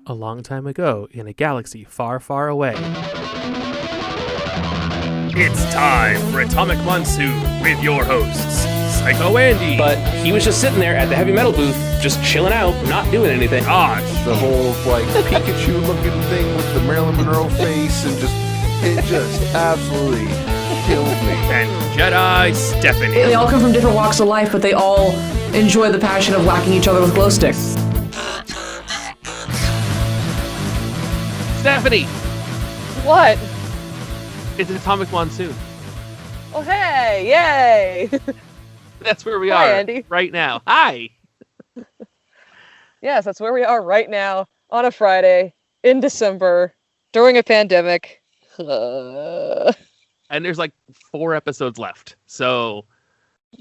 A long time ago, in a galaxy far, far away. It's time for Atomic Monsoon with your hosts, Psycho Andy. But he was just sitting there at the heavy metal booth, just chilling out, not doing anything. Josh. The whole, Pikachu looking thing with the Marilyn Monroe face, and it just absolutely killed me. And Jedi Stephanie. They all come from different walks of life, but they all enjoy the passion of whacking each other with glow sticks. Stephanie! What? It's Atomic Monsoon. Oh, hey! Yay! That's where we Hi, are Andy. right now. Hi! Yes, that's where we are right now, on a Friday, in December, during a pandemic. And there's 4 episodes left, so...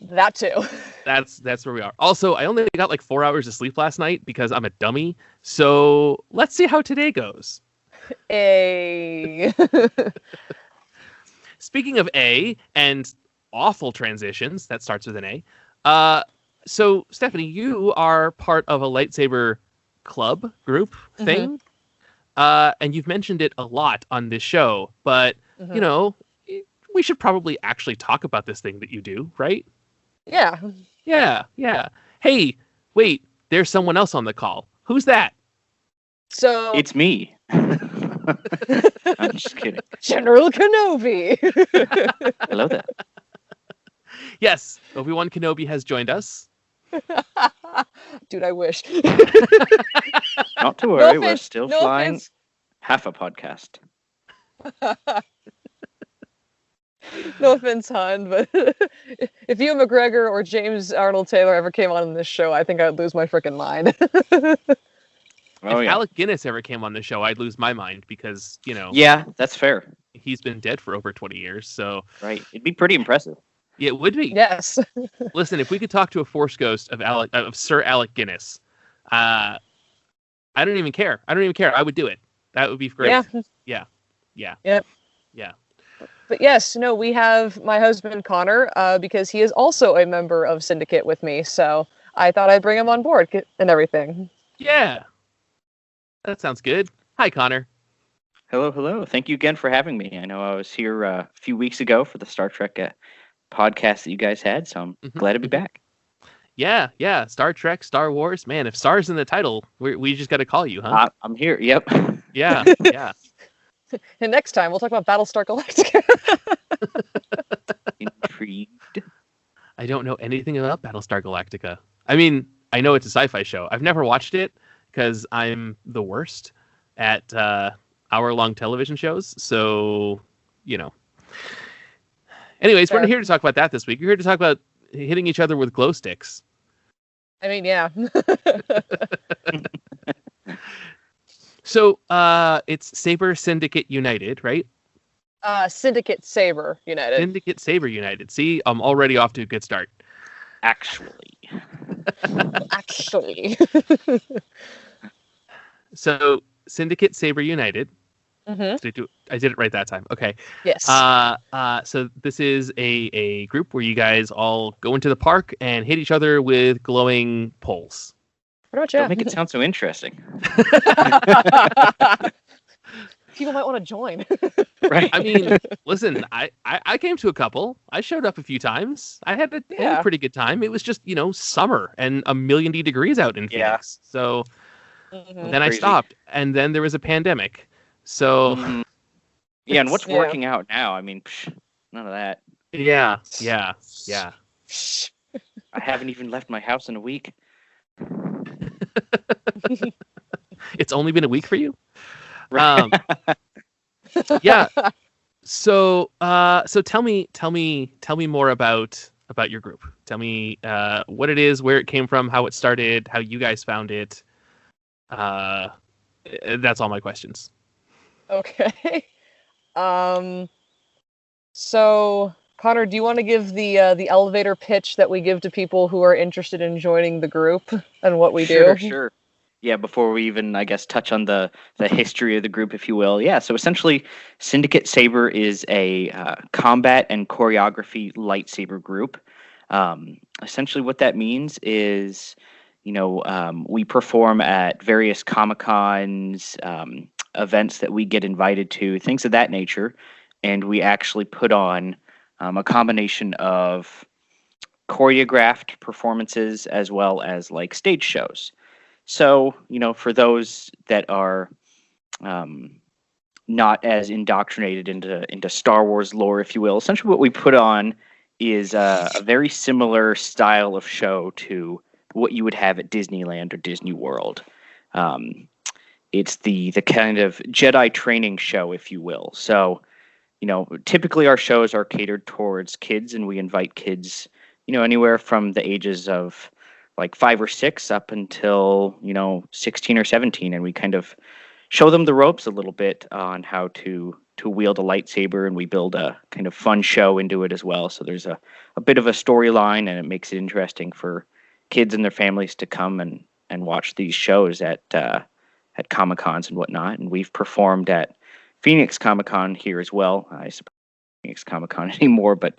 That too. That's where we are. Also, I only got 4 hours of sleep last night because I'm a dummy, so let's see how today goes. A. Speaking of A and awful transitions, that starts with an A. So, Stephanie, you are part of a lightsaber club group thing. And you've mentioned it a lot on this show, but, we should probably actually talk about this thing that you do, right? Yeah. Yeah. Hey, wait, there's someone else on the call. Who's that? So. It's me. I'm just kidding. General Kenobi! Hello there. Yes, Obi-Wan Kenobi has joined us. Dude, I wish. Not to worry, No we're offense, still no flying offense. half a podcast. No offense, Han, but if Ewan McGregor or James Arnold Taylor ever came on this show, I think I'd lose my freaking mind. Oh, If yeah. Alec Guinness ever came on the show, I'd lose my mind because, Yeah, that's fair. he's been dead for over 20 years. So Right. It'd be pretty impressive. yeah, it would be. Yes. Listen, if we could talk to a Force ghost of Sir Alec Guinness, I don't even care. I would do it. That would be great. Yeah. Yeah. Yep. Yeah. But yes, no, we have my husband Connor, because he is also a member of Syndicate with me, so I thought I'd bring him on board and everything. Yeah. That sounds good. Hi, Connor. Hello. Thank you again for having me. I know I was here a few weeks ago for the Star Trek podcast that you guys had, so I'm glad to be back. Yeah. Star Trek, Star Wars. Man, if Star's in the title, we just got to call you, huh? I'm here. Yep. Yeah. And next time, we'll talk about Battlestar Galactica. Intrigued. I don't know anything about Battlestar Galactica. I mean, I know it's a sci-fi show. I've never watched it because I'm the worst at hour-long television shows. So, Anyways, we're not here to talk about that this week. We're here to talk about hitting each other with glow sticks. I mean, yeah. So, it's Saber Syndicate United, right? Syndicate Saber United. Syndicate Saber United. See, I'm already off to a good start. Actually. Actually. So, Syndicate Saber United. Mm-hmm. I did it right that time. Okay. Yes. So this is a group where you guys all go into the park and hit each other with glowing poles. Pretty much, Don't yeah. make it sound so interesting. People might want to join. Right. I mean, listen, I came to a couple. I showed up a few times. I had a pretty good time. It was just, summer and 1,000,000 degrees out in Phoenix. Yeah. So Mhm. then I Crazy. stopped. And then there was a pandemic. So Yeah, and what's Yeah. working out now? I mean, none of that. yeah. I haven't even left my house in a week. It's only been a week for you? Right. Yeah. So tell me more about your group. Tell me what it is, where it came from, how it started, how you guys found it. That's all my questions. Okay. So, Connor, do you want to give the elevator pitch that we give to people who are interested in joining the group and what we do? Sure. Yeah, before we even, I guess, touch on the history of the group, if you will. Yeah, so essentially, Syndicate Saber is a combat and choreography lightsaber group. Essentially, what that means is, we perform at various Comic-Cons, events that we get invited to, things of that nature. And we actually put on a combination of choreographed performances as well as like stage shows. So, for those that are not as indoctrinated into Star Wars lore, if you will, essentially what we put on is a very similar style of show to what you would have at Disneyland or Disney World. It's the kind of Jedi training show, if you will. So, typically our shows are catered towards kids, and we invite kids, anywhere from the ages of like 5 or 6 up until, 16 or 17. And we kind of show them the ropes a little bit on how to wield a lightsaber, and we build a kind of fun show into it as well. So there's a bit of a storyline, and it makes it interesting for kids and their families to come and watch these shows at Comic-Cons and whatnot. And we've performed at Phoenix Comic-Con here as well. I suppose Phoenix Comic-Con anymore, but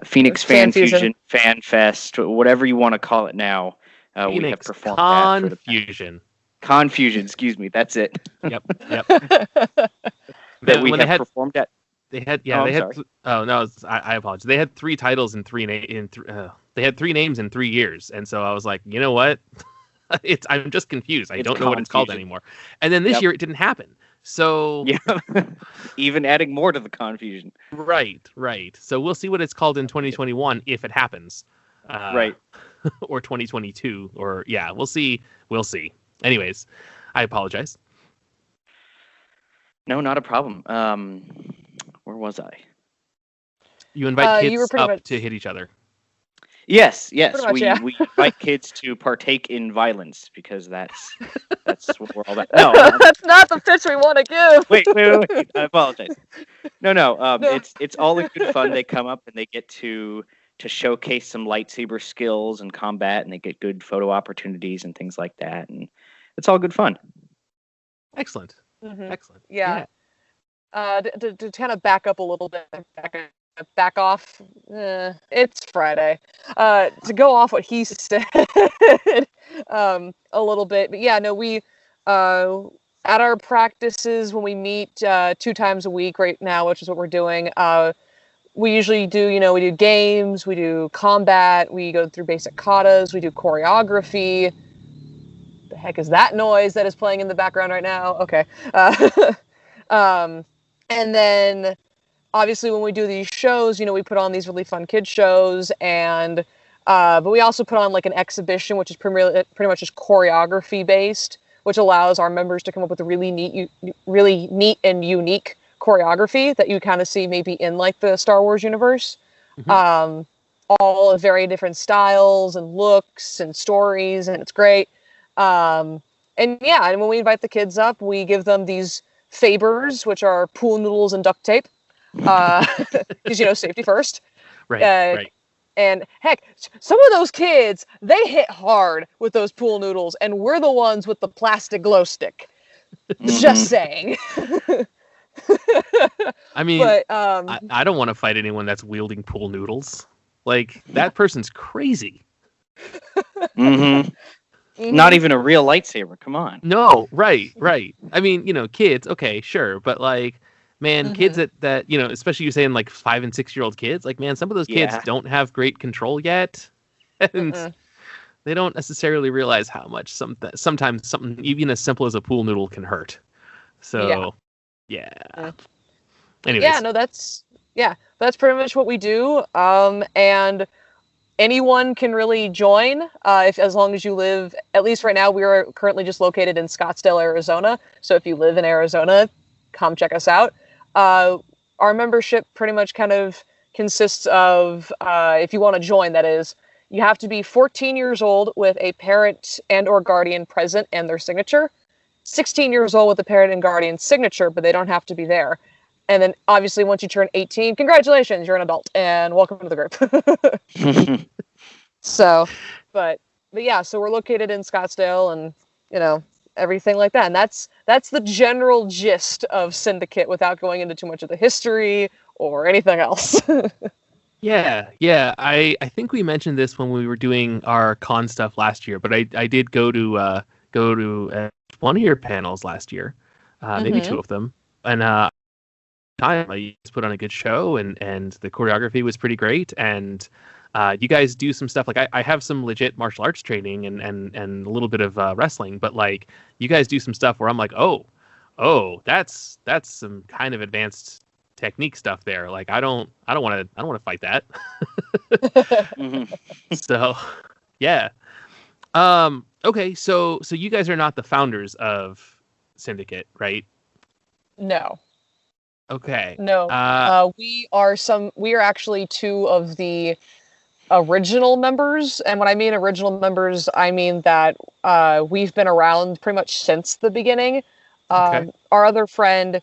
Phoenix Fanfusion, Fan Fest, whatever you want to call it now. We have performed Confusion. Confusion, excuse me, that's it. Yep. That we have performed at. They had I apologize. They had 3 titles in 3 they had 3 names in 3 years, and so I was like, you know what? I'm just confused. I don't know what it's called anymore. And then this year it didn't happen. So even adding more to the confusion. Right. So we'll see what it's called in 2021 if it happens. Right. Or 2022, or we'll see. Anyways, I apologize. No, not a problem. Where was I? You invite kids up to hit each other. Yes. We invite kids to partake in violence because that's what we're all about. No, that's not the pitch we want to give. Wait. I apologize. No. It's all in good fun. They come up and they get to showcase some lightsaber skills and combat, and they get good photo opportunities and things like that, and it's all good fun. Excellent. Mm-hmm. Excellent. Yeah. To kind of back up a little bit, back off. It's Friday. To go off what he said a little bit, but we at our practices when we meet 2 times a week right now, which is what we're doing. We usually do, we do games, we do combat, we go through basic katas, we do choreography. The heck is that noise that is playing in the background right now? Okay. And then obviously when we do these shows, we put on these really fun kids shows, and but we also put on like an exhibition, which is pretty much just choreography based, which allows our members to come up with a really neat and unique choreography that you kind of see maybe in like the Star Wars universe. Mm-hmm. All of very different styles and looks and stories, and it's great. And when we invite the kids up, we give them these Fabers, which are pool noodles and duct tape, because safety first. Right. And heck, some of those kids, they hit hard with those pool noodles, and we're the ones with the plastic glow stick. Just saying. I mean, but, I don't want to fight anyone that's wielding pool noodles. Like, that person's crazy. Mm-hmm. Not even a real lightsaber. Come on. No, right. I mean, kids, okay, sure, but like, man, kids that especially you saying like 5 and 6 year old kids, like, man, some of those kids don't have great control yet, and they don't necessarily realize how much sometimes something even as simple as a pool noodle can hurt. So, yeah. Anyways. Yeah, no, that's pretty much what we do. And anyone can really join as long as you live. At least right now, we are currently just located in Scottsdale, Arizona. So if you live in Arizona, come check us out. Our membership pretty much kind of consists of, if you want to join, that is, you have to be 14 years old with a parent and or guardian present and their signature. 16 years old with a parent and guardian signature, but they don't have to be there. And then obviously once you turn 18, congratulations, you're an adult and welcome to the group. So we're located in Scottsdale, and everything like that. And that's the general gist of Syndicate without going into too much of the history or anything else. Yeah. I think we mentioned this when we were doing our con stuff last year, but I did go to one of your panels last year, maybe two of them, and time you just put on a good show, and the choreography was pretty great, and you guys do some stuff like I have some legit martial arts training and a little bit of wrestling, but like you guys do some stuff where I'm like, oh, that's some kind of advanced technique stuff there. Like I don't want to fight that. So, yeah. Okay, so you guys are not the founders of Syndicate, right? No. Okay. No. We are actually two of the original members, and when I mean original members, I mean that we've been around pretty much since the beginning. Okay. Our other friend,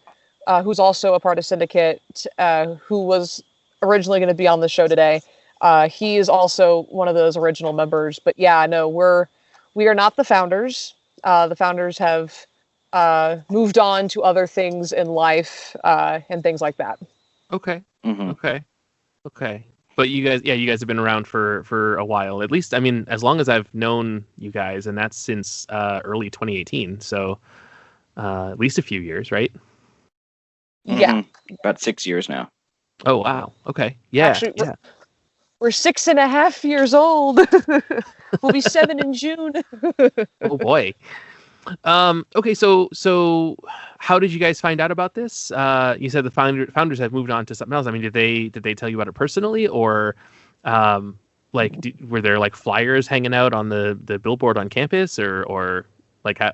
who's also a part of Syndicate, who was originally going to be on the show today, he is also one of those original members. But yeah, no, we are not the founders. The founders have moved on to other things in life and things like that. Okay. Okay. But you guys have been around for a while. At least, I mean, as long as I've known you guys, and that's since early 2018. So at least a few years, right? Yeah. About 6 years now. Oh, wow. Okay. Yeah. Actually, we're 6.5 years old. We'll be 7 in June. Oh boy. Okay, so how did you guys find out about this? You said the founders have moved on to something else. I mean, did they tell you about it personally, or were there like flyers hanging out on the billboard on campus, or like how?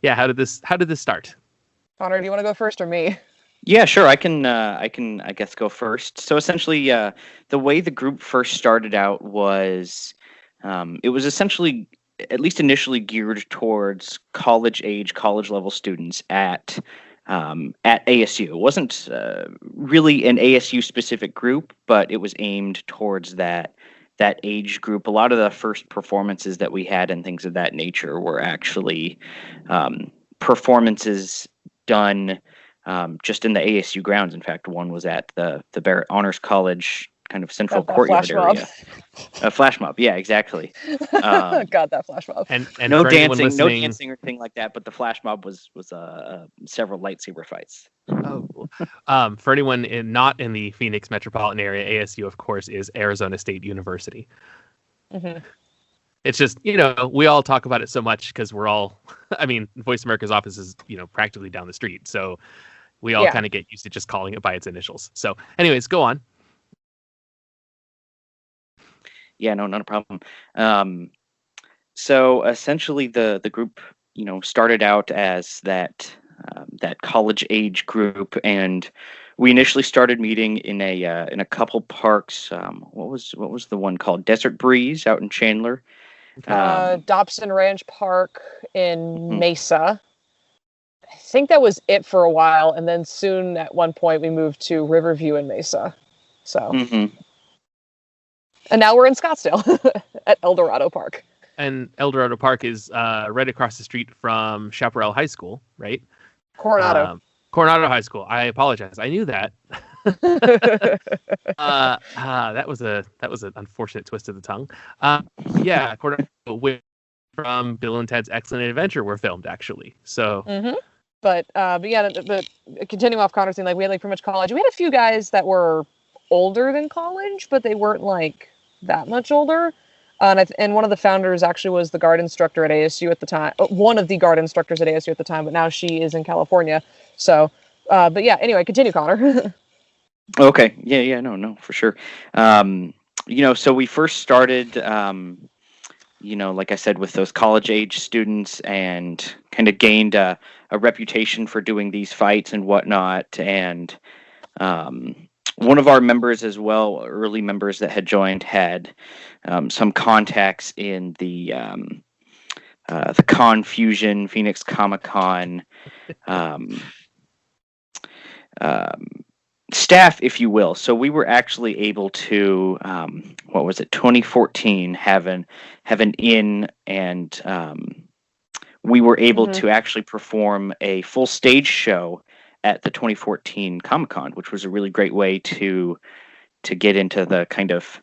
Yeah, how did this start? Connor, do you want to go first or me? Yeah, sure. I can I guess go first. So essentially, the way the group first started out was, it was essentially, at least initially, geared towards college level students at ASU. It wasn't really an ASU specific group, but it was aimed towards that age group. A lot of the first performances that we had and things of that nature were actually performances done just in the ASU grounds. In fact, one was at the Barrett Honors College kind of central courtyard area. A flash mob, yeah, exactly. God, that flash mob. And no dancing, no dancing or anything like that. But the flash mob was several lightsaber fights. Oh, cool. For anyone not in the Phoenix metropolitan area, ASU, of course, is Arizona State University. Mm-hmm. It's just, we all talk about it so much because we're all, I mean, Voice America's office is, practically down the street. So we all kind of get used to just calling it by its initials. So anyways, go on. Yeah, no, not a problem. So essentially the group, started out as that college age group, and we initially started meeting in a couple parks. What was the one called? Desert Breeze out in Chandler. Dobson Ranch Park in Mesa. I think that was it for a while, and then soon at one point we moved to Riverview in Mesa. So, and now we're in Scottsdale at El Dorado Park. And El Dorado Park is right across the street from Chaparral High School, right? Coronado. Coronado High School. I apologize. I knew that. That was an unfortunate twist of the tongue. Yeah, Coronado, from Bill and Ted's Excellent Adventure were filmed, actually. So. But continuing off Connor's thing, we had pretty much college. We had a few guys that were older than college, but they weren't that much older. And one of the founders actually was the guard instructor at ASU at the time. One of the guard instructors at ASU at the time, but now she is in California. So, but yeah. Anyway, continue, Connor. Okay. Yeah. No, for sure. So we first started, like I said, with those college age students, and kind of gained a reputation for doing these fights and whatnot. And one of our members as well, early members that had joined, had some contacts in the Fanfusion, Phoenix Comic-Con staff, if you will. So we were actually able to, 2014, have an in, and we were able to actually perform a full stage show at the 2014 Comic-Con, which was a really great way to to get into the kind of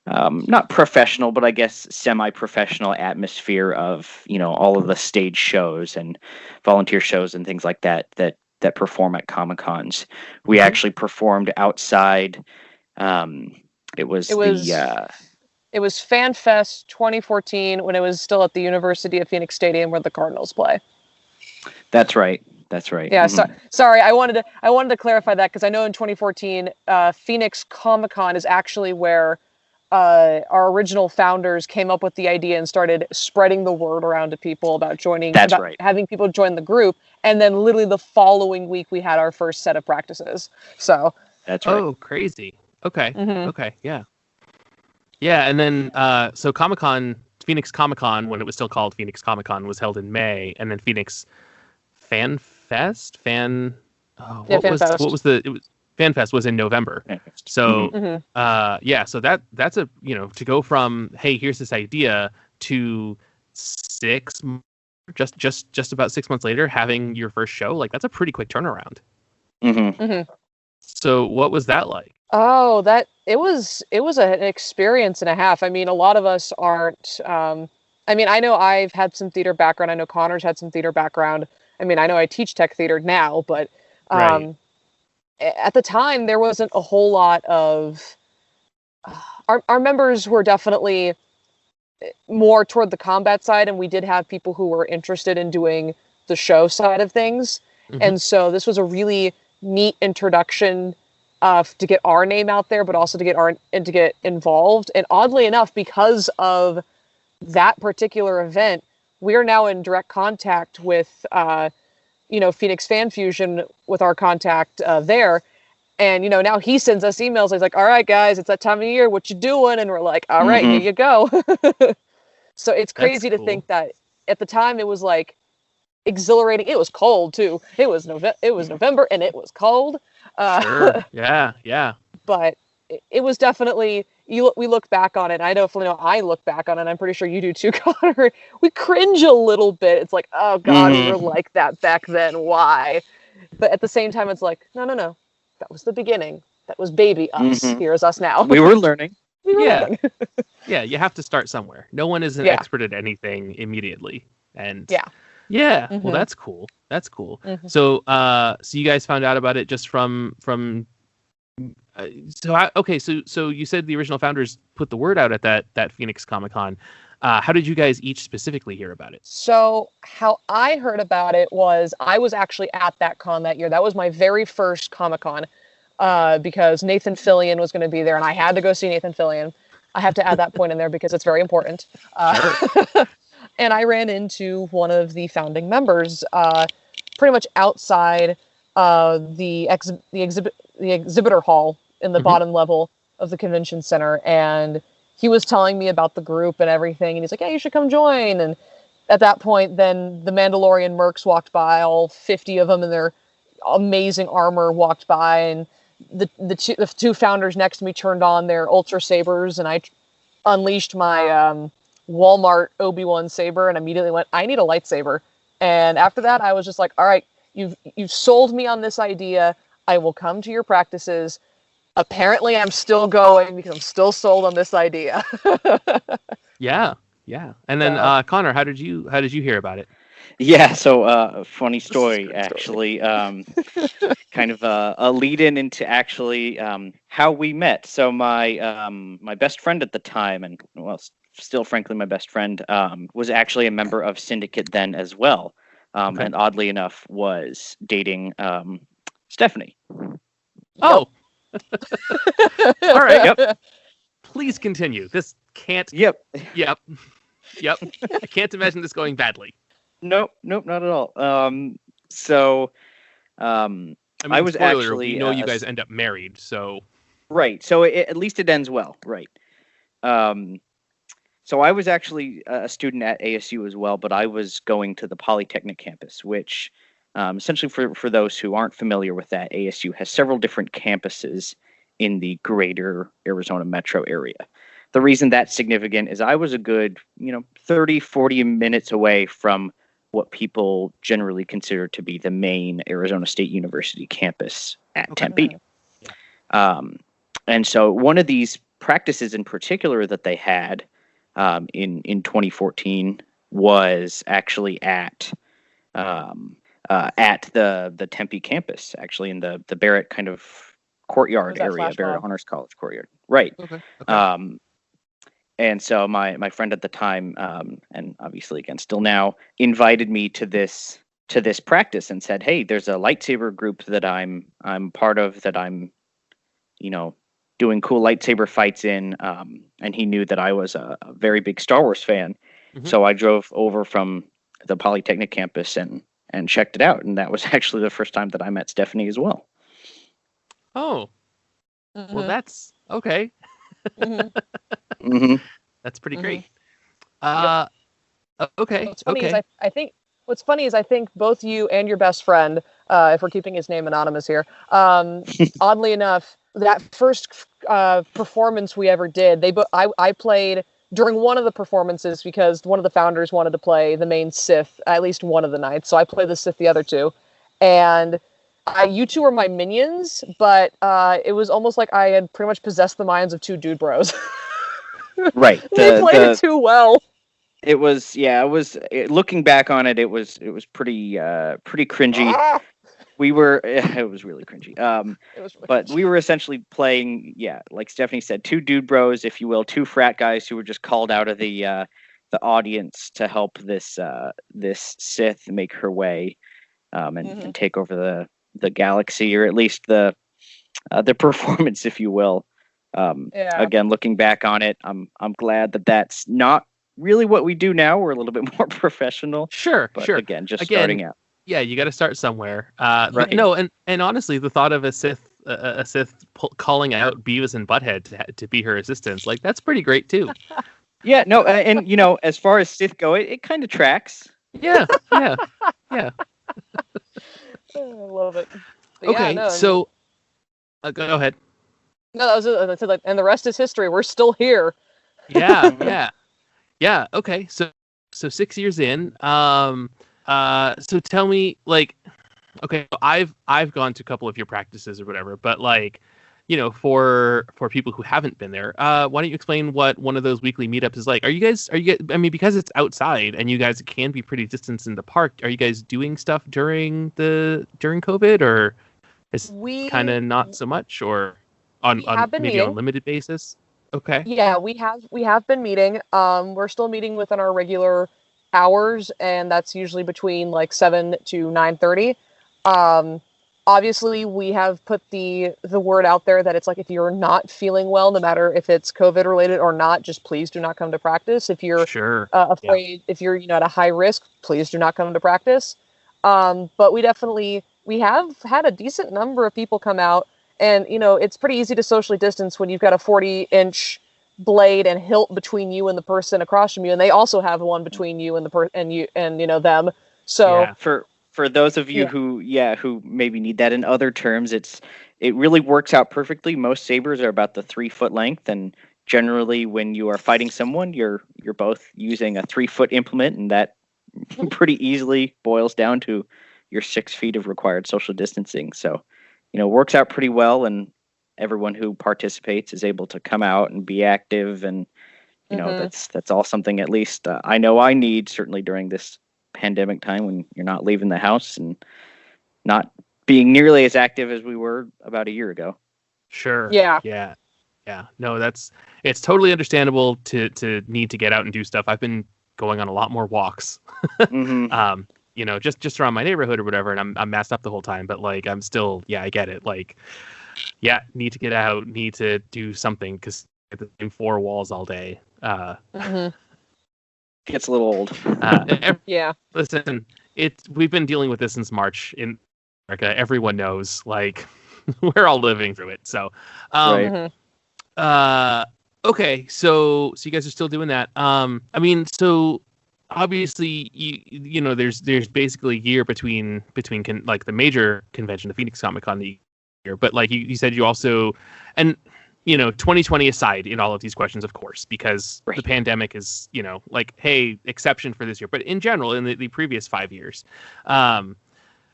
not professional, but I guess semi-professional atmosphere of, all of the stage shows and volunteer shows and things like that perform at Comic-Cons. We actually performed outside. It was FanFest 2014 when it was still at the University of Phoenix Stadium where the Cardinals play. That's right. Yeah, sorry. I wanted to clarify that because I know in 2014, Phoenix Comic-Con is actually where our original founders came up with the idea and started spreading the word around to people about joining. That's right. Having people join the group, and then literally the following week we had our first set of practices. So that's right. Oh, crazy. Okay. Okay. Yeah. Yeah, and then so Phoenix Comic-Con, when it was still called Phoenix Comic-Con, was held in May, and then Phoenix FanFest? FanFest was in November. So so that's a to go from, hey, here's this idea, to just about 6 months later having your first show, like that's a pretty quick turnaround. So what was that like? Oh, it was an experience and a half. I mean, a lot of us aren't. I know I've had some theater background. I know Connor's had some theater background. I mean, I know I teach tech theater now, but at the time there wasn't a whole lot of. Our members were definitely more toward the combat side, and we did have people who were interested in doing the show side of things, and so this was a really neat introduction. To get our name out there, but also to get involved. And oddly enough, because of that particular event, we're now in direct contact with, Phoenix Fanfusion with our contact there. And, now he sends us emails. He's like, all right, guys, it's that time of year. What you doing? And we're like, all right, here you go. So it's crazy to think that at the time it was like exhilarating. It was cold too. It was November and it was cold. Sure. Yeah. But it was definitely, we look back on it. I definitely know I look back on it. I'm pretty sure you do too, Connor. We cringe a little bit. It's like, oh God, we were like that back then. Why? But at the same time, it's like, no. That was the beginning. That was baby us. Here's us now. We were learning. Yeah, you have to start somewhere. No one is an expert at anything immediately. And well, that's cool. So so you guys found out about it just from so you said the original founders put the word out at that Phoenix Comic-Con. How did you guys each specifically hear about it? So how I heard about it was I was actually at that con that year. That was my very first Comic-Con because Nathan Fillion was going to be there, and I had to go see Nathan Fillion. I have to add that point in there because it's very important. And I ran into one of the founding members pretty much outside the exhibitor hall in the bottom level of the convention center. And he was telling me about the group and everything. And he's like, yeah, you should come join. And at that point, then the Mandalorian mercs walked by, all 50 of them in their amazing armor walked by. And the two founders next to me turned on their Ultra Sabers. And I unleashed my Walmart Obi-Wan saber and immediately went, I need a lightsaber. And after that, I was just like, all right, you've sold me on this idea. I will come to your practices. Apparently I'm still going because I'm still sold on this idea. Yeah. And then Connor, how did you hear about it? Yeah, so funny story actually. Kind of a lead in into actually how we met. So my best friend at the time, and still frankly my best friend, was actually a member of Syndicate then as well. And oddly enough was dating Stephanie. Oh. All right. Yep. Please continue. This can't. Yep. I can't imagine this going badly. Nope, not at all. I was spoiler, actually. We know you guys end up married, so. Right. So at least it ends well, right? So I was actually a student at ASU as well, but I was going to the Polytechnic campus, which essentially for those who aren't familiar with that, ASU has several different campuses in the greater Arizona metro area. The reason that's significant is I was a good, 30, 40 minutes away from what people generally consider to be the main Arizona State University campus at Tempe. And so one of these practices in particular that they had in 2014 was actually at the Tempe campus, actually in the Barrett kind of courtyard area, Barrett Honors College courtyard. Right. Okay. And so my friend at the time, and obviously again still now, invited me to this practice and said, "Hey, there's a lightsaber group that I'm part of, that I'm, doing cool lightsaber fights in." And he knew that I was a very big Star Wars fan, so I drove over from the Polytechnic campus and checked it out, and that was actually the first time that I met Stephanie as well. Oh, well, that's okay. That's pretty great. Okay. What's funny is I think what's funny is I think both you and your best friend, if we're keeping his name anonymous here, oddly enough, that first performance we ever did, I played during one of the performances because one of the founders wanted to play the main Sith at least one of the nights, so I played the Sith the other two, and you two were my minions, but it was almost like I had pretty much possessed the minds of two dude bros. Right. They played it too well. It was, looking back on it, it was pretty cringy. It was really cringy. But we were essentially playing, like Stephanie said, two dude bros, if you will, two frat guys who were just called out of the audience to help this Sith make her way and take over the galaxy, or at least the performance, if you will. Again, looking back on it, I'm glad that that's not really what we do now. We're a little bit more professional. Sure. Again, starting out. Yeah, you got to start somewhere. Right. No, and honestly, the thought of a Sith calling out Beavis and Butthead to be her assistants, like, that's pretty great too. Yeah, no, and as far as Sith go, it kind of tracks. Yeah. I love it. But Okay, so go ahead. No, that was like, and the rest is history. We're still here. Yeah. Okay, so 6 years in. So tell me, like, okay, I've gone to a couple of your practices or whatever, but like, for people who haven't been there, why don't you explain what one of those weekly meetups is like? Are you guys, I mean, because it's outside and you guys can be pretty distanced in the park, are you guys doing stuff during COVID, or is kind of not so much, or on maybe on a limited basis? Okay. Yeah, we have been meeting. We're still meeting within our regular hours, and that's usually between like 7 to 9:30. Obviously, we have put the word out there that it's like, if you're not feeling well, no matter if it's COVID related or not, just please do not come to practice. If you're afraid, if you're at a high risk, please do not come to practice. But we have had a decent number of people come out, and it's pretty easy to socially distance when you've got a 40-inch blade and hilt between you and the person across from you, and they also have one between you and them. So for those of you who maybe need that in other terms, it really works out perfectly. Most sabers are about the 3-foot length, and generally when you are fighting someone, you're both using a 3-foot implement, and that pretty easily boils down to your 6 feet of required social distancing. So it works out pretty well, and everyone who participates is able to come out and be active, and that's all something, at least I know I need, certainly during this pandemic time when you're not leaving the house and not being nearly as active as we were about a year ago. Sure. Yeah. No, it's totally understandable to need to get out and do stuff. I've been going on a lot more walks. Just around my neighborhood or whatever, and I'm masked up the whole time, but like, I'm still, I get it. Like, need to get out, need to do something, because at the same 4 walls all day. Gets a little old. Listen, we've been dealing with this since March in America. Everyone knows, like, we're all living through it. So, okay, so you guys are still doing that. I mean, so obviously, there's basically a year between like the major convention, the Phoenix Comic Con, the year, but like you said, you also, and 2020 aside in all of these questions, of course, because the pandemic is, like, hey, exception for this year, but in general, in the previous 5 years,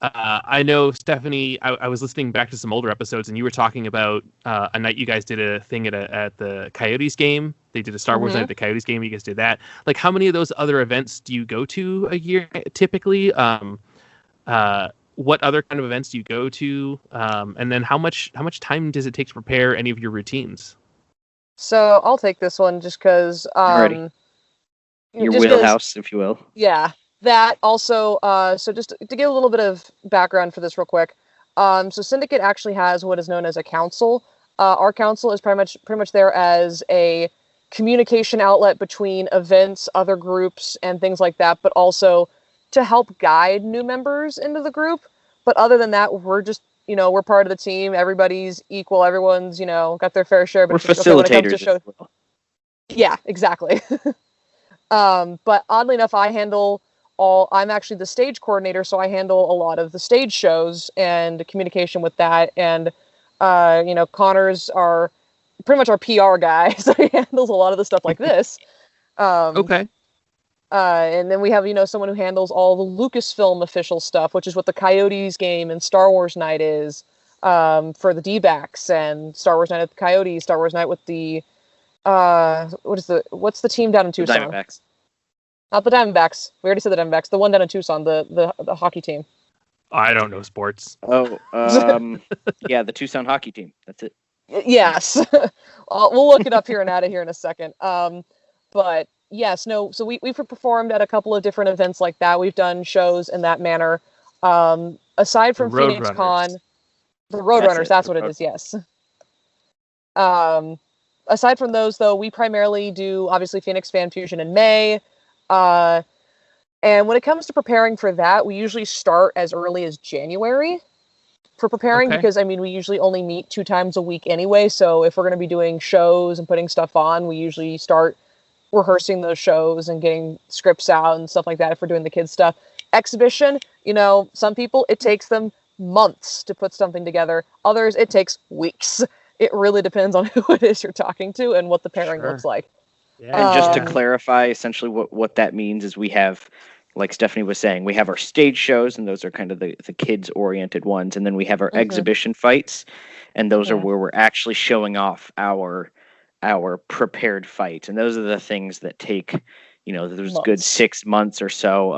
I know, Stephanie, I was listening back to some older episodes, and you were talking about a night you guys did a thing at the Coyotes game. They did a Star Wars night at the Coyotes game. You guys did that. Like, how many of those other events do you go to a year typically? What other kind of events do you go to? And then how much time does it take to prepare any of your routines? So I'll take this one just because. Your wheelhouse, if you will. Yeah. That also, so just to give a little bit of background for this real quick. So Syndicate actually has what is known as a council. Our council is pretty much there as a communication outlet between events, other groups, and things like that, but also to help guide new members into the group. But other than that, we're just, we're part of the team. Everybody's equal. Everyone's, got their fair share. But we're facilitators. As well. Yeah, exactly. But oddly enough, I'm actually the stage coordinator, so I handle a lot of the stage shows and communication with that. And, Connor's pretty much our PR guy, so he handles a lot of the stuff like this. Okay. And then we have, someone who handles all the Lucasfilm official stuff, which is what the Coyotes game and Star Wars night is, for the D-backs, and Star Wars night at the Coyotes, Star Wars night with the, what's the team down in Tucson? Diamondbacks. Not the Diamondbacks. We already said the Diamondbacks. The one down in Tucson, the hockey team. I don't know sports. Oh, yeah, the Tucson hockey team. That's it. Yes. We'll look it up here and out of here in a second. But yes, no. So we've performed at a couple of different events like that. We've done shows in that manner. Aside from Phoenix Con, the Roadrunners. That's what it is. Yes. Aside from those, though, we primarily do obviously Phoenix Fanfusion in May. And when it comes to preparing for that, we usually start as early as January for preparing, because we usually only meet 2 times a week anyway. So if we're going to be doing shows and putting stuff on, we usually start rehearsing those shows and getting scripts out and stuff like that if we're doing the kids stuff. Exhibition, some people, it takes them months to put something together. Others, it takes weeks. It really depends on who it is you're talking to and what the pairing looks like. Yeah. And just to clarify, essentially what that means is we have, like Stephanie was saying, we have our stage shows, and those are kind of the kids-oriented ones. And then we have our exhibition fights, and those are where we're actually showing off our prepared fights. And those are the things that take, there's good 6 months or so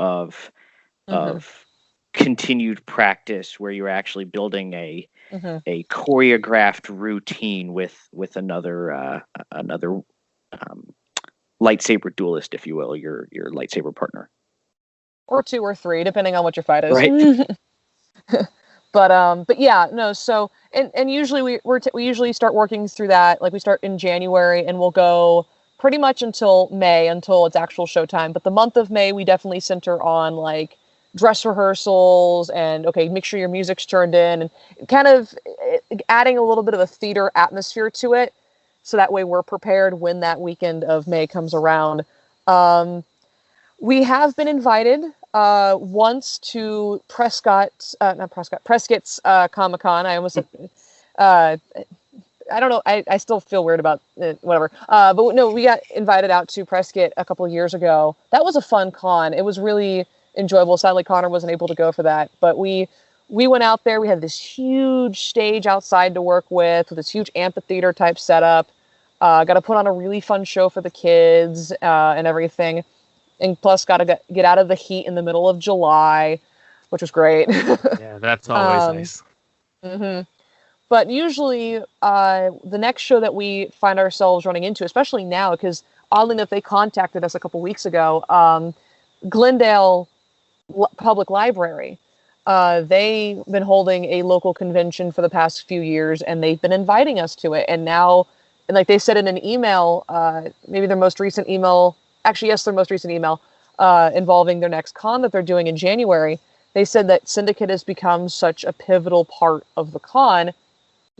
of continued practice where you're actually building a choreographed routine with another lightsaber duelist, if you will, your lightsaber partner, or 2 or 3, depending on what your fight is. Right. But yeah, no. So and usually we usually start working through that. Like we start in January and we'll go pretty much until May, until it's actual showtime. But the month of May, we definitely center on like dress rehearsals and make sure your music's turned in, and kind of adding a little bit of a theater atmosphere to it. So that way we're prepared when that weekend of May comes around. We have been invited once to Prescott's Comic-Con. I almost said, I don't know. I still feel weird about it, whatever. But no, we got invited out to Prescott a couple of years ago. That was a fun con. It was really enjoyable. Sadly, Connor wasn't able to go for that. But we went out there. We had this huge stage outside to work with this huge amphitheater type setup. Got to put on a really fun show for the kids and everything. And plus got to get out of the heat in the middle of July, which was great. Yeah, that's always nice. But usually the next show that we find ourselves running into, especially now, because oddly enough, they contacted us a couple weeks ago, Glendale Public Library. They've been holding a local convention for the past few years, and they've been inviting us to it. And now, and like they said in an email, maybe their most recent email, their most recent email involving their next con that they're doing in January, they said that Syndicate has become such a pivotal part of the con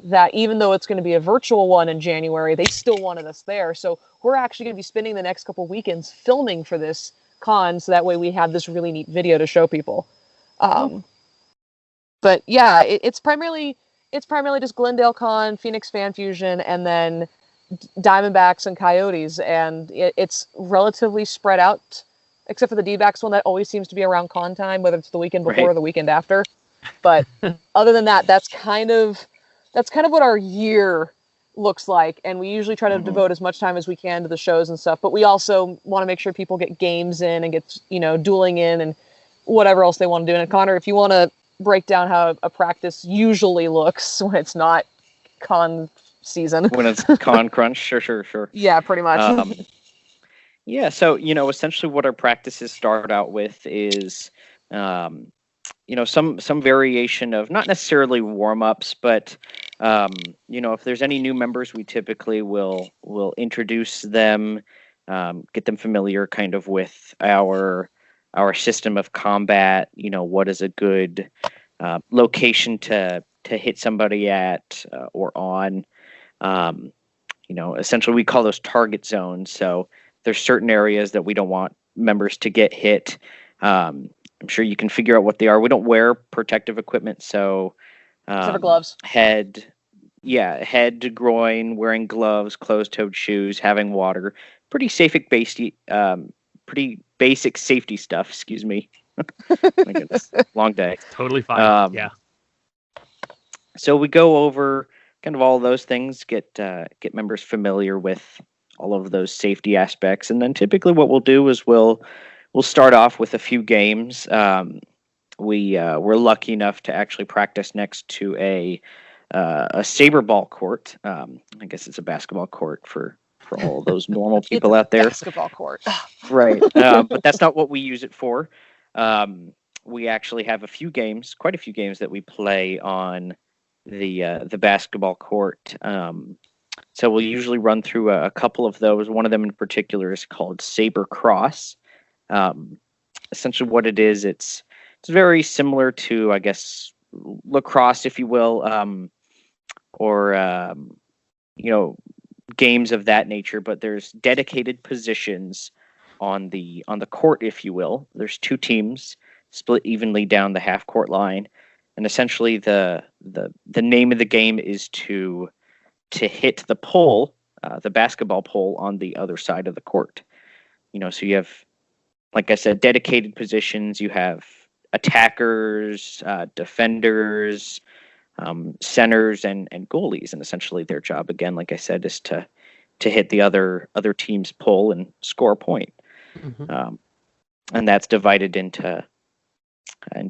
that even though it's going to be a virtual one in January, they still wanted us there. So we're actually going to be spending the next couple weekends filming for this con, so that way we have this really neat video to show people. But yeah, it's primarily just Glendale Con, Phoenix Fanfusion, and then Diamondbacks and Coyotes, and it's relatively spread out, except for the D-backs one that always seems to be around con time, whether it's the weekend before or the weekend after. But other than that, that's kind of what our year looks like, and we usually try to devote as much time as we can to the shows and stuff. But we also want to make sure people get games in and get dueling in and whatever else they want to do. And Connor, if you want to break down how a practice usually looks when it's not con season. When it's con crunch, sure. Yeah, pretty much. Yeah, so essentially what our practices start out with is some variation of not necessarily warm-ups, but if there's any new members, we typically will introduce them, get them familiar kind of with our system of combat. What is a good location to hit somebody at or on. Essentially we call those target zones. So there's certain areas that we don't want members to get hit. I'm sure you can figure out what they are. We don't wear protective equipment, so except for gloves. Head to groin, wearing gloves, closed-toed shoes, having water. Pretty basic safety stuff. Excuse me. My goodness, long day. Totally fine. Yeah. So we go over kind of all those things, get members familiar with all of those safety aspects, and then typically what we'll do is we'll start off with a few games. We're lucky enough to actually practice next to a saber ball court. I guess it's a basketball court for all those normal people out there. Basketball court, right? But that's not what we use it for. We actually have quite a few games that we play on the basketball court. So we'll usually run through a couple of those. One of them in particular is called Saber Cross. Essentially what it is, it's very similar to, I guess, lacrosse, if you will, or games of that nature, but there's dedicated positions on the court, if you will. There's two teams split evenly down the half court line, and essentially the name of the game is to hit the pole, the basketball pole on the other side of the court. So you have, like I said, dedicated positions. You have attackers, defenders, centers, and goalies, and essentially their job, again, like I said, is to hit the other team's pole and score a point. And that's divided into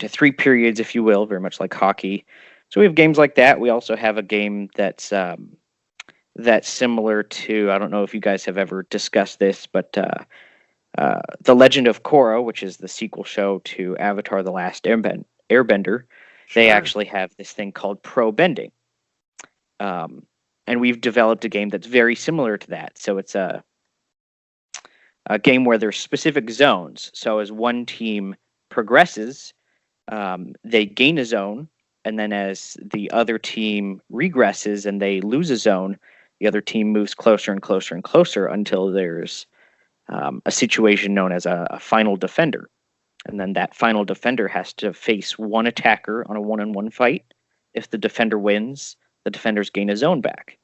3 periods, if you will, very much like hockey. So we have games like that. We also have a game that's similar to, I don't know if you guys have ever discussed this, but The Legend of Korra, which is the sequel show to Avatar: The Last Airbender, they actually have this thing called pro bending. And we've developed a game that's very similar to that. So it's a game where there's specific zones. So as one team progresses, they gain a zone, and then as the other team regresses and they lose a zone, the other team moves closer and closer and closer until there's a situation known as a final defender. And then that final defender has to face one attacker on a one-on-one fight. If the defender wins, the defenders gain a zone back.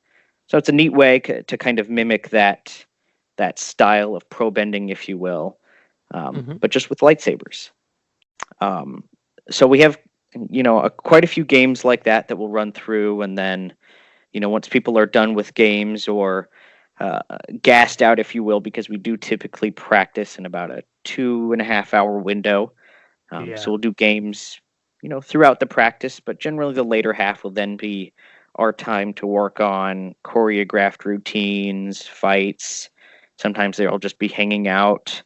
So it's a neat way to kind of mimic that style of pro bending, if you will, but just with lightsabers. So we have, quite a few games like that we'll run through, and then, once people are done with games or gassed out, if you will, because we do typically practice in about a 2.5 hour window. So we'll do games, throughout the practice, but generally the later half will then be our time to work on choreographed routines, fights. Sometimes they'll just be hanging out.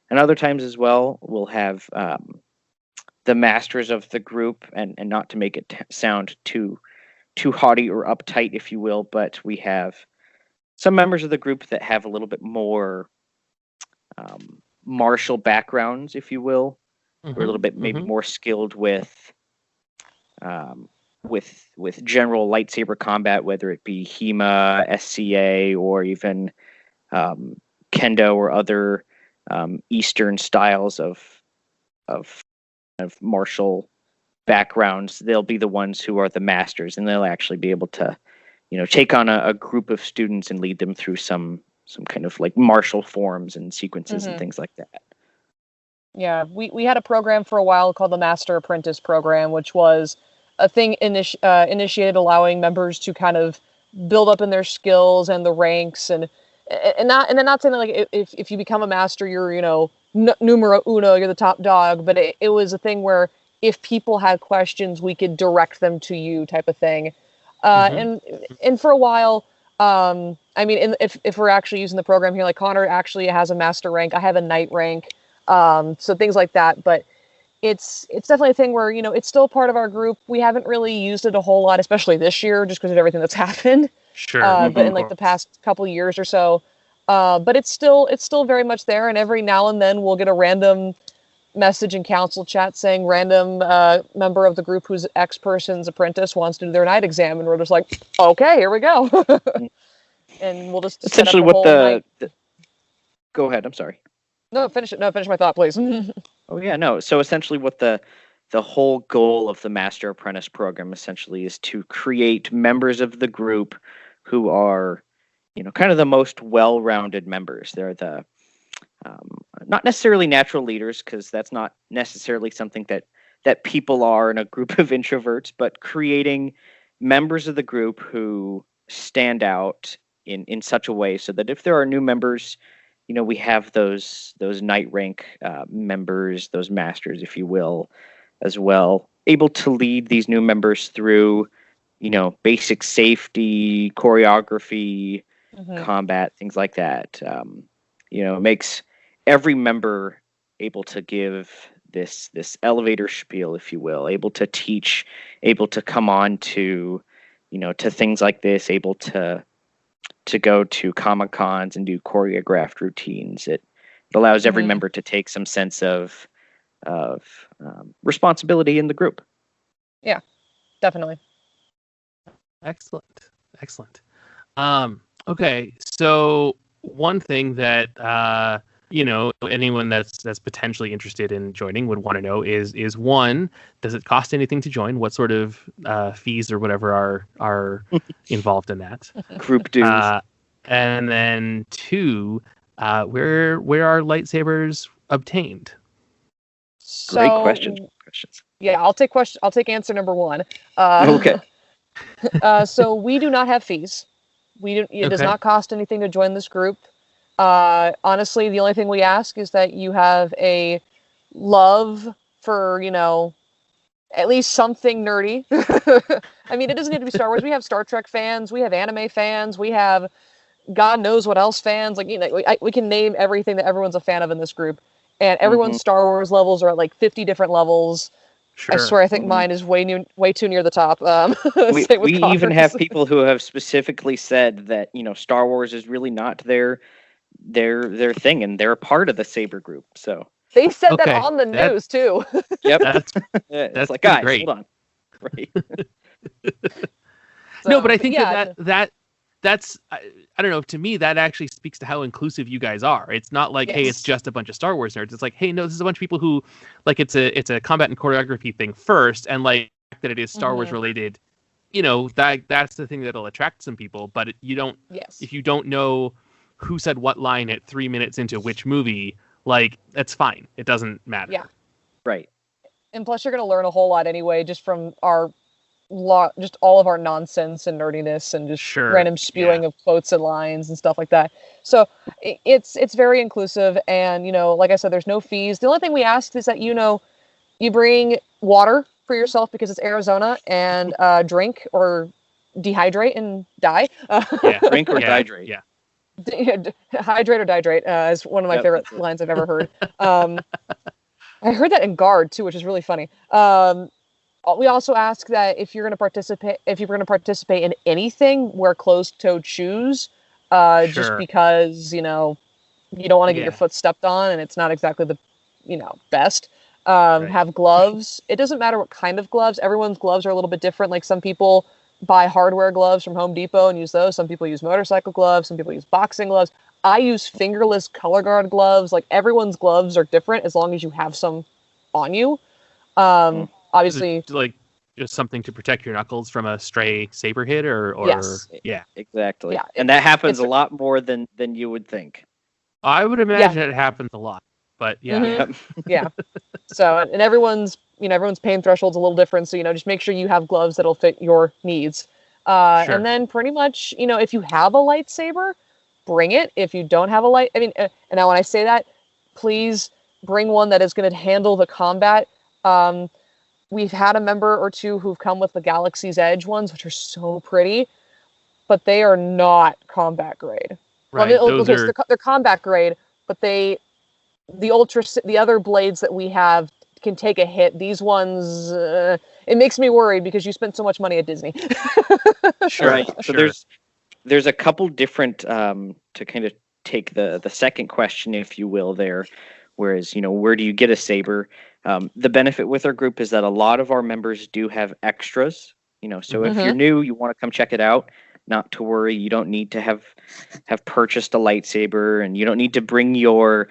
And other times as well, we'll have the masters of the group, and not to make it sound too haughty or uptight, if you will, but we have some members of the group that have a little bit more martial backgrounds, if you will, or a little bit maybe more skilled with general lightsaber combat, whether it be HEMA, SCA, or even Kendo or other Eastern styles of martial backgrounds. They'll be the ones who are the masters, and they'll actually be able to, take on a group of students and lead them through some kind of like martial forms and sequences and things like that. Yeah, we had a program for a while called the Master Apprentice program, which was a thing initiated allowing members to kind of build up in their skills and the ranks, and then not saying that, like, if you become a master, you're, numero uno, you're the top dog, but it was a thing where if people had questions, we could direct them to you, type of thing. And for a while, I mean, if we're actually using the program here, like Connor actually has a master rank, I have a knight rank, so things like that. But it's definitely a thing where, it's still part of our group. We haven't really used it a whole lot, especially this year, just because of everything that's happened. Sure. But in like the past couple years or so, but it's still very much there. And every now and then we'll get a random message in council chat saying random member of the group who's X person's apprentice wants to do their night exam, and we're just like, okay, here we go. And we'll just essentially what the go ahead, I'm sorry. No, finish my thought, please. Oh yeah, no. So essentially what the whole goal of the Master Apprentice program essentially is to create members of the group who are, kind of the most well-rounded members. They're the not necessarily natural leaders, because that's not necessarily something that people are in a group of introverts, but creating members of the group who stand out in such a way so that if there are new members, we have those knight rank members, those masters, if you will, as well, able to lead these new members through, basic safety, choreography, combat, things like that. It makes every member able to give this elevator spiel, if you will, able to teach, able to come on to, to things like this, able to go to Comic-Cons and do choreographed routines. It allows every member to take some sense of responsibility in the group. Yeah, definitely. Excellent. Okay, so one thing that anyone that's potentially interested in joining would want to know is one, does it cost anything to join? What sort of fees or whatever are involved in that? Group dues. And then two, where are lightsabers obtained? So, great questions. Yeah, I'll take answer number one. Okay. So we do not have fees. It does not cost anything to join this group. Honestly, the only thing we ask is that you have a love for, at least something nerdy. I mean, it doesn't need to be Star Wars. We have Star Trek fans. We have anime fans. We have God knows what else fans. Like, we can name everything that everyone's a fan of in this group. And everyone's Star Wars levels are at like 50 different levels. Sure. I swear, I think mine is way too near the top. We even have people who have specifically said that Star Wars is really not their thing, and they're a part of the Saber group. So they said that on the news too. Yep, that's like, guys, great. Hold on, right? No, but I think that's I don't know. To me, that actually speaks to how inclusive you guys are. It's not like, hey, it's just a bunch of Star Wars nerds. It's like, hey, no, this is a bunch of people who like it's a combat and choreography thing first, and like that it is Star Wars related. That's the thing that'll attract some people. But you don't. Yes. If you don't know who said what line at 3 minutes into which movie, like that's fine. It doesn't matter. Yeah. Right. And plus, you're going to learn a whole lot anyway, just from just all of our nonsense and nerdiness and just random spewing of quotes and lines and stuff like that. So it's very inclusive, and like I said, there's no fees. The only thing we ask is that you bring water for yourself because it's Arizona, and drink or dehydrate and die. Drink or dehydrate. Yeah. Hydrate or dihydrate is one of my favorite lines I've ever heard. I heard that in Guard too, which is really funny. We also ask that if you're going to participate in anything, wear closed-toed shoes, just because you don't want to get your foot stepped on, and it's not exactly the best. Have gloves. It doesn't matter what kind of gloves. Everyone's gloves are a little bit different. Like, some people buy hardware gloves from Home Depot and use those. Some people use motorcycle gloves. Some people use boxing gloves. I use fingerless color guard gloves. Like, everyone's gloves are different as long as you have some on you. Obviously, like just something to protect your knuckles from a stray saber hit, or yes. Yeah, exactly. Yeah, and that happens a lot more than you would think. I would imagine it happens a lot. But yeah. Mhm. Yeah. So, and everyone's pain threshold's a little different. So, just make sure you have gloves that'll fit your needs. Sure. And then pretty much, if you have a lightsaber, bring it. If you don't have and now when I say that, please bring one that is going to handle the combat. We've had a member or two who've come with the Galaxy's Edge ones, which are so pretty, but they are not combat grade. Right. Well, they're combat grade, but the other blades that we have can take a hit. These ones, it makes me worried because you spent so much money at Disney. Sure. Right. So there's a couple different to kind of take the second question, if you will, there. Whereas, where do you get a saber? The benefit with our group is that a lot of our members do have extras. So if you're new, you want to come check it out. Not to worry, you don't need to have purchased a lightsaber, and you don't need to bring your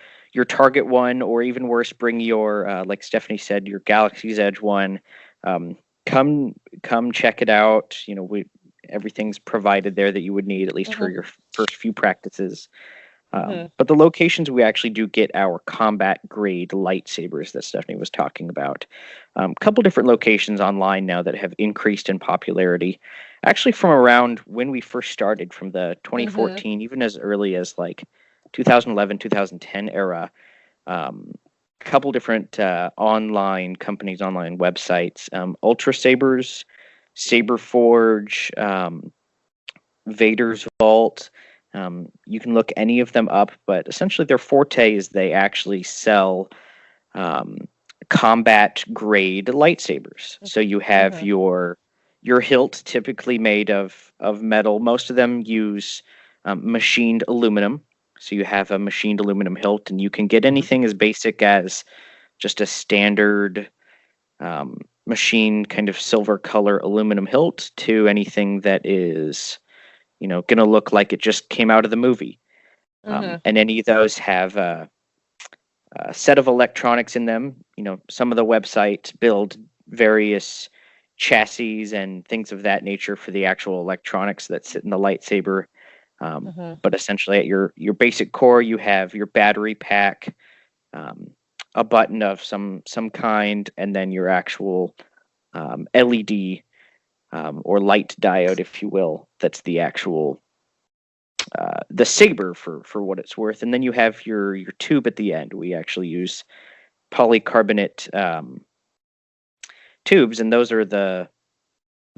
Target one, or even worse, bring your like Stephanie said, your Galaxy's Edge one. Come check it out. Everything's provided there that you would need, at least for your first few practices. But the locations we actually do get our combat grade lightsabers that Stephanie was talking about. A couple different locations online now that have increased in popularity. Actually, from around when we first started, from the 2014, even as early as like 2011, 2010 era, couple different online companies, online websites, Ultra Sabers, Saber Forge, Vader's Vault. You can look any of them up, but essentially their forte is they actually sell combat grade lightsabers. So you have your hilt, typically made of metal. Most of them use machined aluminum. So you have a machined aluminum hilt, and you can get anything as basic as just a standard machined kind of silver color aluminum hilt to anything that is going to look like it just came out of the movie. And any of those have a set of electronics in them. Some of the websites build various chassis and things of that nature for the actual electronics that sit in the lightsaber. But essentially at your basic core, you have your battery pack, a button of some kind, and then your actual LED or light diode, if you will. That's the actual the saber for what it's worth. And then you have your tube at the end. We actually use polycarbonate tubes, and those are the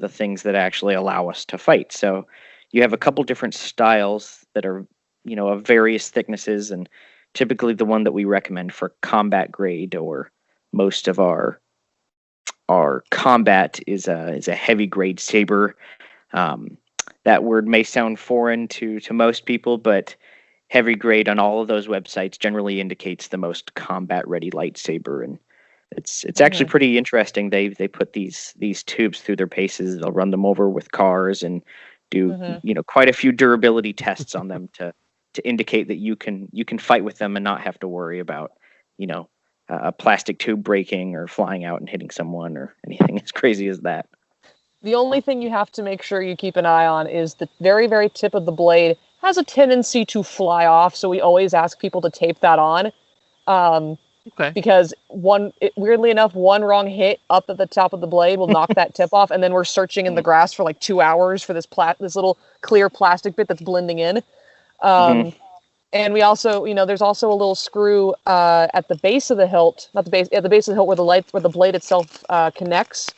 things that actually allow us to fight. So you have a couple different styles that are of various thicknesses, and typically the one that we recommend for combat grade, or most of our combat, is a heavy grade saber. That word may sound foreign to most people, but heavy grade on all of those websites generally indicates the most combat ready lightsaber, and it's actually pretty interesting. They put these tubes through their paces. They'll run them over with cars and do quite a few durability tests on them to indicate that you can fight with them and not have to worry about a plastic tube breaking or flying out and hitting someone or anything as crazy as that. The only thing you have to make sure you keep an eye on is the very, very tip of the blade has a tendency to fly off, so we always ask people to tape that on. Because weirdly enough, one wrong hit up at the top of the blade will knock that tip off, and then we're searching in the grass for like 2 hours for this little clear plastic bit that's blending in. And we also, there's also a little screw at the base of the hilt, at the base of the hilt where the blade itself connects,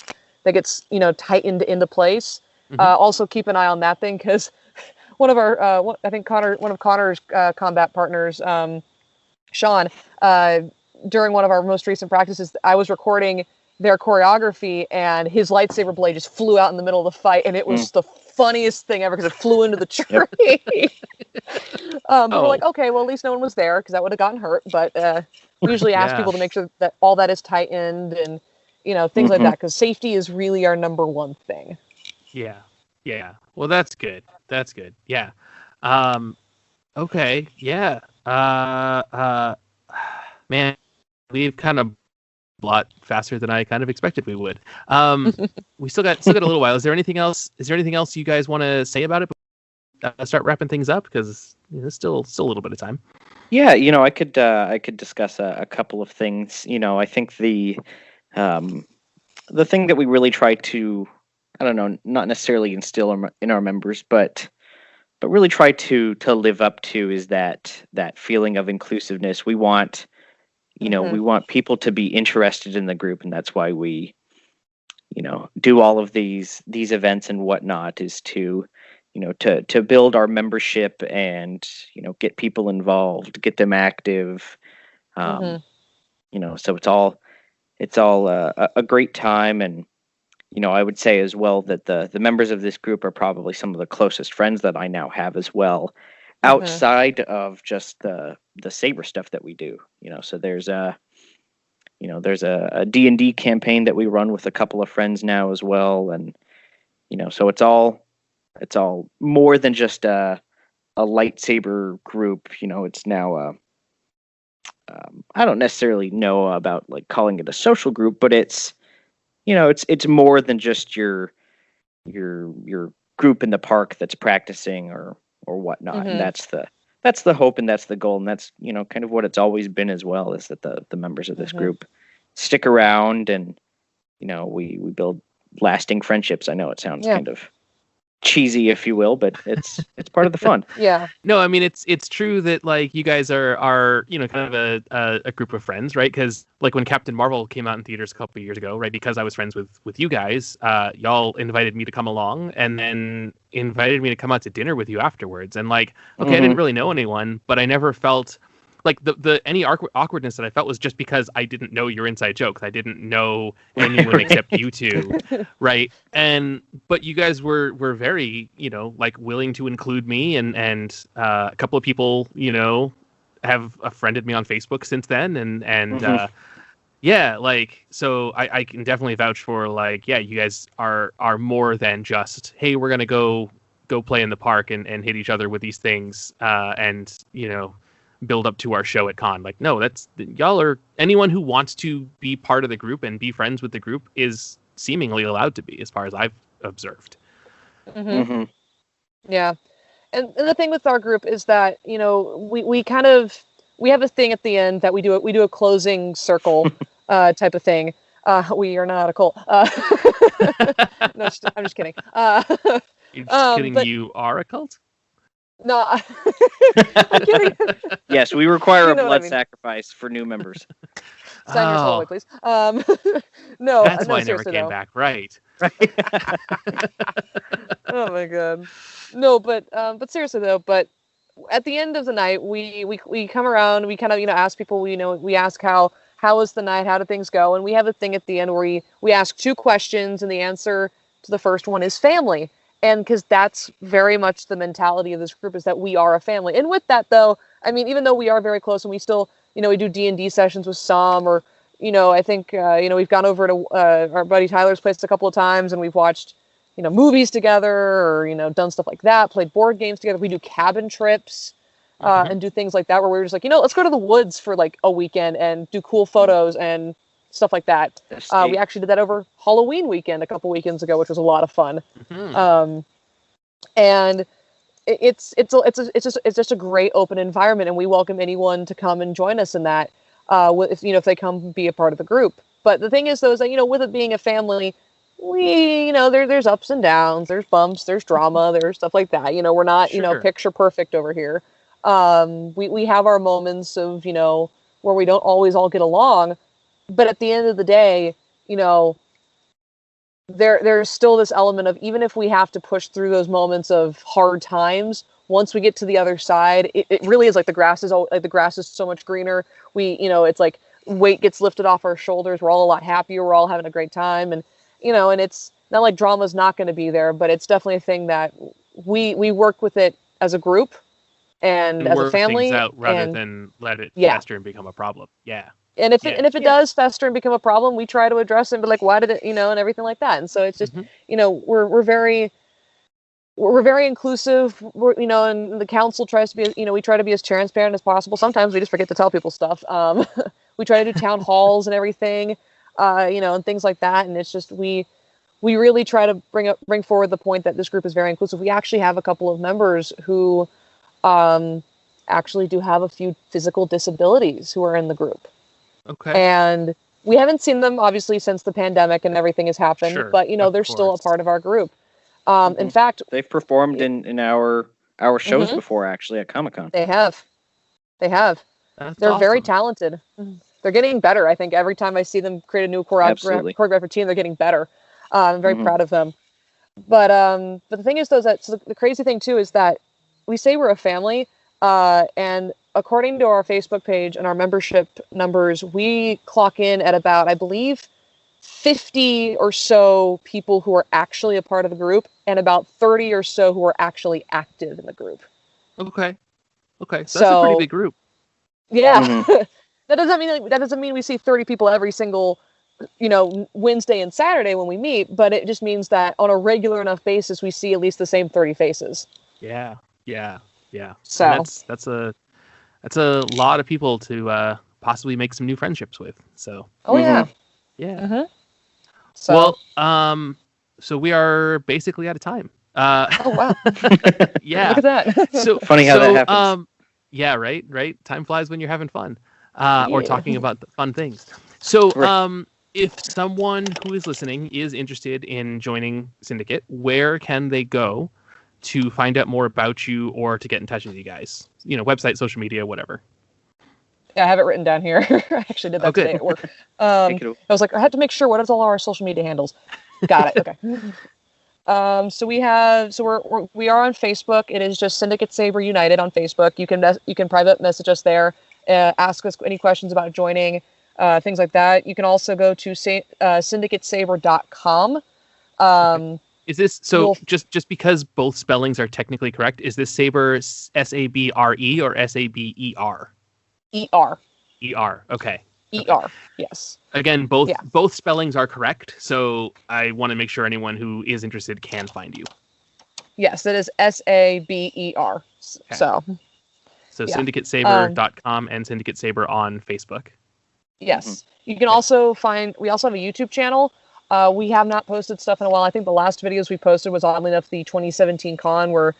that gets tightened into place. Also keep an eye on that thing, because one of Connor's combat partners, Sean, during one of our most recent practices, I was recording their choreography, and his lightsaber blade just flew out in the middle of the fight, and it was the funniest thing ever because it flew into the tree. But we're like, okay, well, at least no one was there, because that would have gotten hurt. But we usually ask people to make sure that all that is tightened and things like that, because safety is really our number one thing. Yeah. Well, that's good. Yeah. Okay. Yeah. Man, we've kind of a lot faster than I kind of expected we would. We still got a little while. Is there anything else you guys want to say about it? Start wrapping things up, because there's still a little bit of time. Yeah, I could discuss a couple of things. I think the thing that we really try to, I don't know, not necessarily instill in our members, but really try to live up to is that feeling of inclusiveness. We want, we want people to be interested in the group, and that's why we, do all of these events and whatnot, is to, to build our membership and, get people involved, get them active. So it's all a great time. And I would say as well that the members of this group are probably some of the closest friends that I now have as well, outside of just the Saber stuff that we do. So there's a D&D campaign that we run with a couple of friends now as well, and so it's all more than just a lightsaber group. It's now I don't necessarily know about like calling it a social group, but it's it's more than just your group in the park that's practicing or whatnot. And that's the hope, and that's the goal, and that's kind of what it's always been as well, is that the members of this group stick around, and we build lasting friendships. I know it sounds kind of cheesy, if you will, but it's part of the fun. Yeah. No, I mean it's true that like you guys are kind of a group of friends, right? Because like when Captain Marvel came out in theaters a couple of years ago, right? Because I was friends with you guys, y'all invited me to come along, and then invited me to come out to dinner with you afterwards. And like, okay, I didn't really know anyone, but I never felt like the any awkwardness that I felt was just because I didn't know your inside jokes. I didn't know anyone except you two, right? But you guys were very like willing to include me, and a couple of people have friended me on Facebook since then, and yeah, like so I can definitely vouch for like you guys are more than just, hey, we're gonna go play in the park and hit each other with these things and build up to our show at con. Like, no, y'all are, anyone who wants to be part of the group and be friends with the group is seemingly allowed to be, as far as I've observed. Yeah. And the thing with our group is that, we have a thing at the end that we do a closing circle type of thing. We are not a cult. No, I'm just kidding. You're just kidding, but, you are a cult? No, I'm kidding. Yes, we require a blood sacrifice for new members. Sign your soul away, please. No, that's why I never seriously, came though. back. Right. Oh my god. No, but seriously though, but at the end of the night, we come around, we kind of ask people, we ask how was the night, how did things go, and we have a thing at the end where we ask 2 questions, and the answer to the first one is family. And because that's very much the mentality of this group, is that we are a family. And with that, though, I mean, even though we are very close, and we still, we do D&D sessions with some, or, I think, we've gone over to our buddy Tyler's place a couple of times, and we've watched, movies together, or, done stuff like that, played board games together. We do cabin trips and do things like that, where we're just like, let's go to the woods for like a weekend and do cool photos and stuff like that. We actually did that over Halloween weekend a couple weekends ago, which was a lot of fun. And it's just a great open environment, and we welcome anyone to come and join us in that. If they come be a part of the group. But the thing is, though, is that with it being a family, we there's ups and downs, there's bumps, there's drama, there's stuff like that. We're not picture perfect over here. We have our moments of where we don't always all get along. But at the end of the day, there's still this element of, even if we have to push through those moments of hard times, once we get to the other side, it really is like the grass is so much greener. It's like weight gets lifted off our shoulders. We're all a lot happier. We're all having a great time. And, and it's not like drama's not going to be there, but it's definitely a thing that we work with it as a group and as a family. Things out rather than let it fester and become a problem. Yeah. And if it does fester and become a problem, we try to address it and be like, why did it, and everything like that. And so it's just, we're very inclusive, and the council tries to be, we try to be as transparent as possible. Sometimes we just forget to tell people stuff. We try to do town halls and everything, and things like that. And it's just, we really try to bring forward the point that this group is very inclusive. We actually have a couple of members who, actually do have a few physical disabilities who are in the group. Okay. And we haven't seen them, obviously, since the pandemic and everything has happened. Sure, but, of they're still a course. part of our group. In fact, They've performed in our shows before, actually, at Comic-Con. they have. That's They're very awesome. talented. They're getting better. I think every time I see them create a new Absolutely. choreographer team, they're getting better. I'm very proud of them. But the thing is, though, that so the crazy thing too is that we say we're a family, and according to our Facebook page and our membership numbers, we clock in at about, I believe, 50 or so people who are actually a part of the group, and about 30 or so who are actually active in the group. Okay. So that's a pretty big group. Yeah. That doesn't mean we see 30 people every single, Wednesday and Saturday when we meet, but it just means that on a regular enough basis, we see at least the same 30 faces. Yeah. So and that's a lot of people to possibly make some new friendships with. So. Oh yeah. Yeah. So. Well, so we are basically out of time. Oh wow. Yeah. Look at that. So Funny how that happens. Yeah. Right. Time flies when you're having fun, or talking about fun things. So, if someone who is listening is interested in joining Syndicate, where can they go to find out more about you or to get in touch with you guys? Website, social media, whatever. Yeah, I have it written down here. I actually did that today at work. I was like, I had to make sure what is all our social media handles. Got it. Okay. So we are on Facebook. It is just Syndicate Saber United on Facebook. You can private message us there, ask us any questions about joining, things like that. You can also go to syndicatesaber.com. Is this just because both spellings are technically correct? Is this Saber Sabre or Saber? ER. Okay. ER. Yes. Again, both spellings are correct, so I want to make sure anyone who is interested can find you. Yes, it is SABER. Okay. So syndicatesaber.com and Syndicate Saber on Facebook. Yes. You can also we also have a YouTube channel. We have not posted stuff in a while. I think the last videos we posted was, oddly enough, the 2017 con where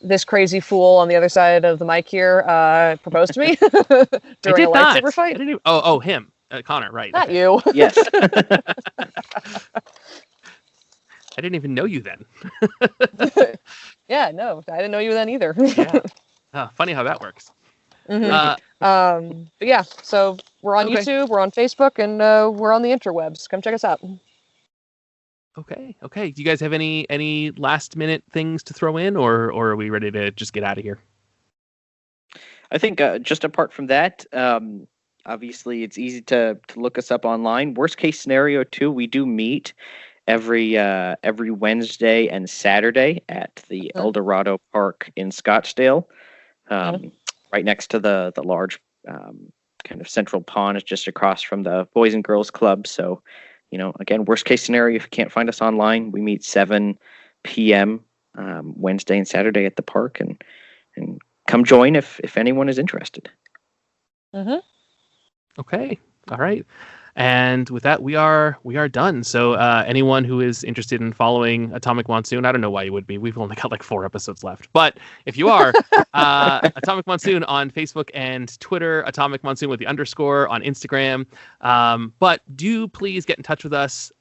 this crazy fool on the other side of the mic here proposed to me during a lightsaber fight. Him. Connor, right. Not you. Yes. I didn't even know you then. Yeah, no, I didn't know you then either. Yeah. Funny how that works. But yeah, so we're on YouTube, we're on Facebook, and we're on the interwebs. Come check us out. Okay. Do you guys have any last minute things to throw in, or are we ready to just get out of here? I think just apart from that, obviously it's easy to look us up online. Worst case scenario too, we do meet every Wednesday and Saturday at the El Dorado Park in Scottsdale, right next to the large kind of central pond. It's just across from the Boys and Girls Club. So, again, worst case scenario, if you can't find us online, we meet 7 p.m. Wednesday and Saturday at the park, and come join if anyone is interested. Okay. All right. And with that, we are done. So anyone who is interested in following Atomic Monsoon, I don't know why you would be. We've only got like 4 episodes left. But if you are, Atomic Monsoon on Facebook and Twitter, Atomic Monsoon with the _ on Instagram. But do please get in touch with us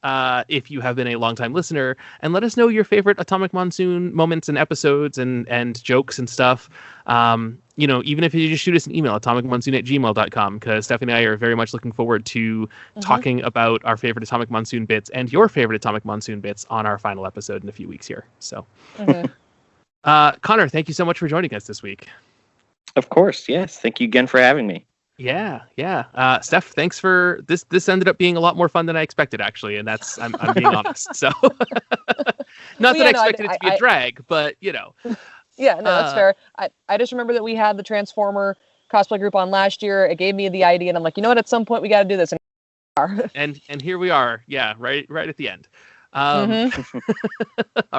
if you have been a longtime listener, and let us know your favorite Atomic Monsoon moments and episodes and jokes and stuff. Even if you just shoot us an email, atomicmonsoon@gmail.com, because Stephanie and I are very much looking forward to talking about our favorite Atomic Monsoon bits and your favorite Atomic Monsoon bits on our final episode in a few weeks here. So, Connor, thank you so much for joining us this week. Of course, yes. Thank you again for having me. Yeah. Steph, thanks for this. This ended up being a lot more fun than I expected, actually, and that's I'm being honest. So, not that I expected it to be a drag, but Yeah, no, that's fair. I just remember that we had the Transformer cosplay group on last year. It gave me the idea, and I'm like, at some point we got to do this. And here we are. Yeah, right at the end. All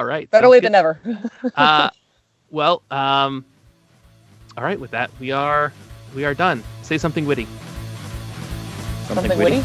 right. Better late than never. All right. With that, we are done. Say something witty. Something witty?